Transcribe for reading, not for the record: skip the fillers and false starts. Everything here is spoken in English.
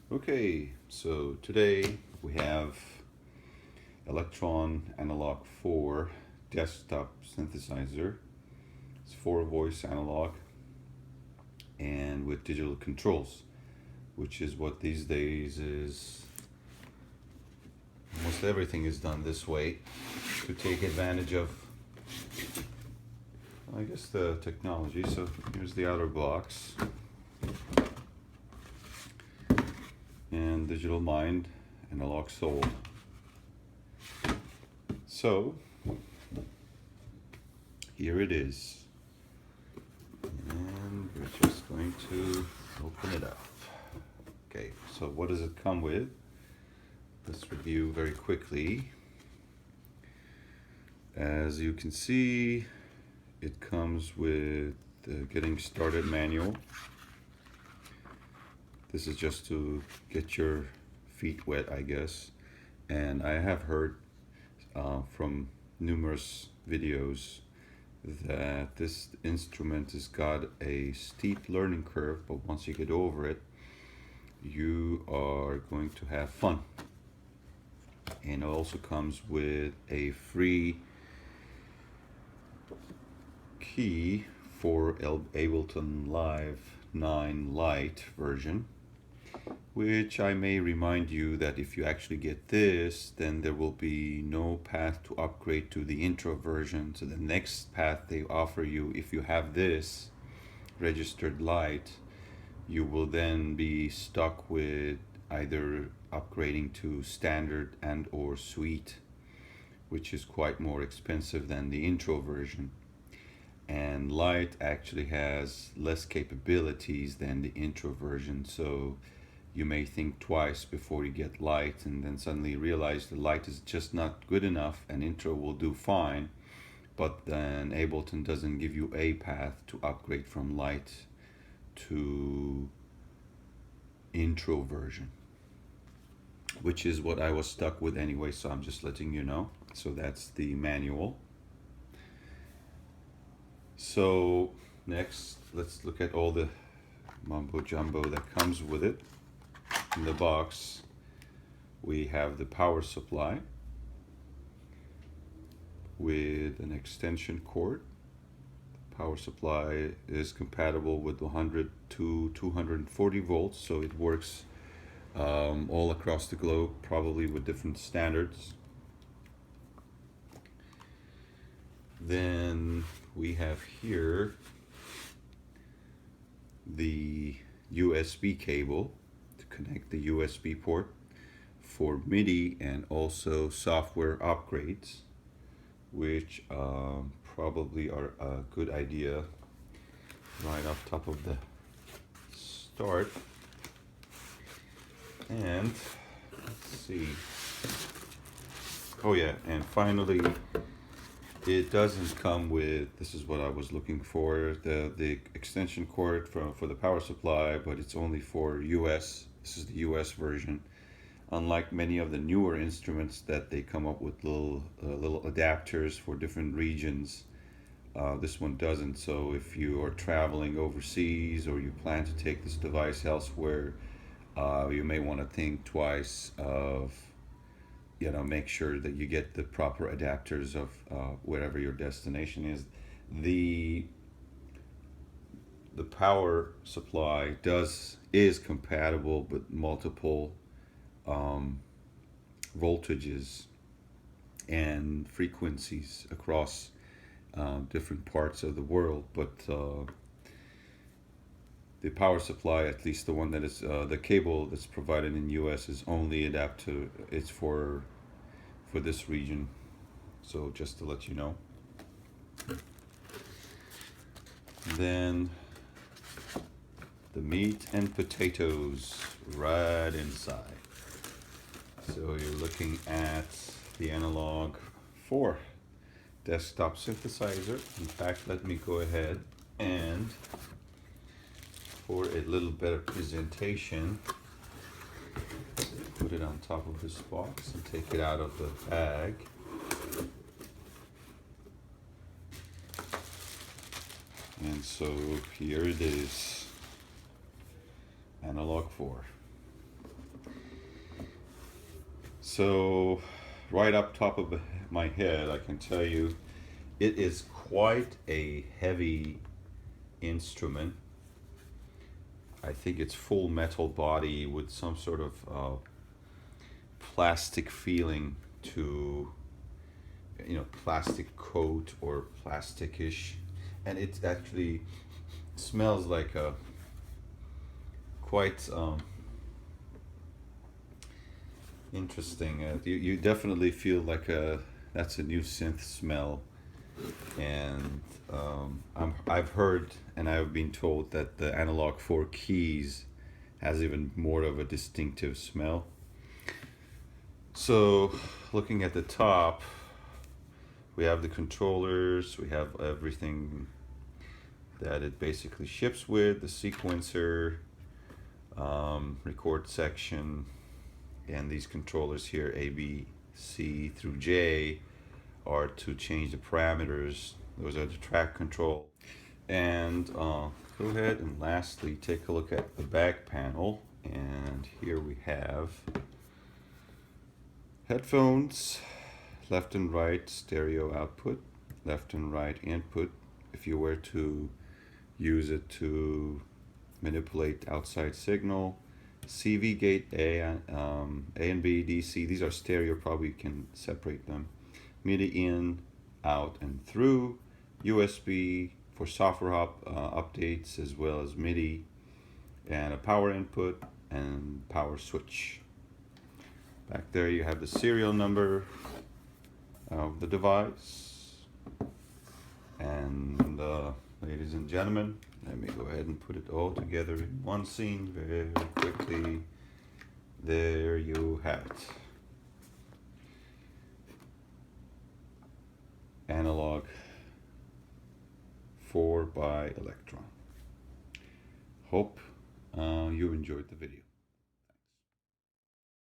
Okay, so today we have Elektron Analog Four desktop synthesizer. It's four voice analog and with digital controls, which is what these days is almost everything is done this way to take advantage of, I guess, the technology. So here's the outer box and digital mind, analog soul. So here it is, and we're just going to open it up. Okay, so what does it come with? Let's review very quickly. As you can see, it comes with the getting started manual. This is just to get your feet wet, I guess. And I have heard from numerous videos that this instrument has got a steep learning curve, but once you get over it, you are going to have fun. And it also comes with a free key for Ableton Live 9 Lite version, which I may remind you that if you actually get this, then there will be no path to upgrade to the intro version. So the next path they offer you, if you have this registered Lite, you will then be stuck with either upgrading to standard and or suite, which is quite more expensive than the intro version. And Lite actually has less capabilities than the intro version, so you may think twice before you get Lite, and then suddenly realize the Lite is just not good enough and intro will do fine, but then Ableton doesn't give you a path to upgrade from Lite to intro version, which is what I was stuck with anyway, so I'm just letting you know. So that's the manual. So next, let's look at all the mumbo jumbo that comes with it. In the box, we have the power supply with an extension cord. The power supply is compatible with 100 to 240 volts, so it works all across the globe, probably with different standards. Then we have here the USB cable to connect the USB port for MIDI and also software upgrades, which probably are a good idea right off top of the start. And let's see. Oh yeah, and finally, it doesn't come with, this is what I was looking for, the extension cord for the power supply, but it's only for US. This is the US version. Unlike many of the newer instruments that they come up with little adapters for different regions, this one doesn't. So if you are traveling overseas or you plan to take this device elsewhere, you may want to think twice of, make sure that you get the proper adapters of wherever your destination is. The power supply is compatible with multiple voltages and frequencies across different parts of the world, but the power supply, at least the one that is the cable that's provided in US, is only adapted. It's for this region. So just to let you know. Then the meat and potatoes right inside. So you're looking at the Analog Four desktop synthesizer. In fact, let me go ahead and, for a little better presentation, put it on top of this box and take it out of the bag. And so here it is, Analog Four. So right up top of my head, I can tell you it is quite a heavy instrument. I think it's full metal body with some sort of plastic feeling to, plastic coat or plasticish, and it actually smells like a quite interesting. You definitely feel like that's a new synth smell, and I've heard and I've been told that the Analog Four keys has even more of a distinctive smell. So, looking at the top, we have the controllers, we have everything that it basically ships with, the sequencer, record section, and these controllers here, A, B, C through J, are to change the parameters. Those are the track control. And go ahead and lastly take a look at the back panel, and here we have headphones, left and right stereo output, left and right input if you were to use it to manipulate outside signal, CV gate A and B, DC, these are stereo, probably you can separate them, MIDI in, out and through, USB for software updates, as well as MIDI, and a power input and power switch. Back there you have the serial number of the device. And ladies and gentlemen, let me go ahead and put it all together in one scene very quickly. There you have it. Analog 4 by Elektron. Hope you enjoyed the video.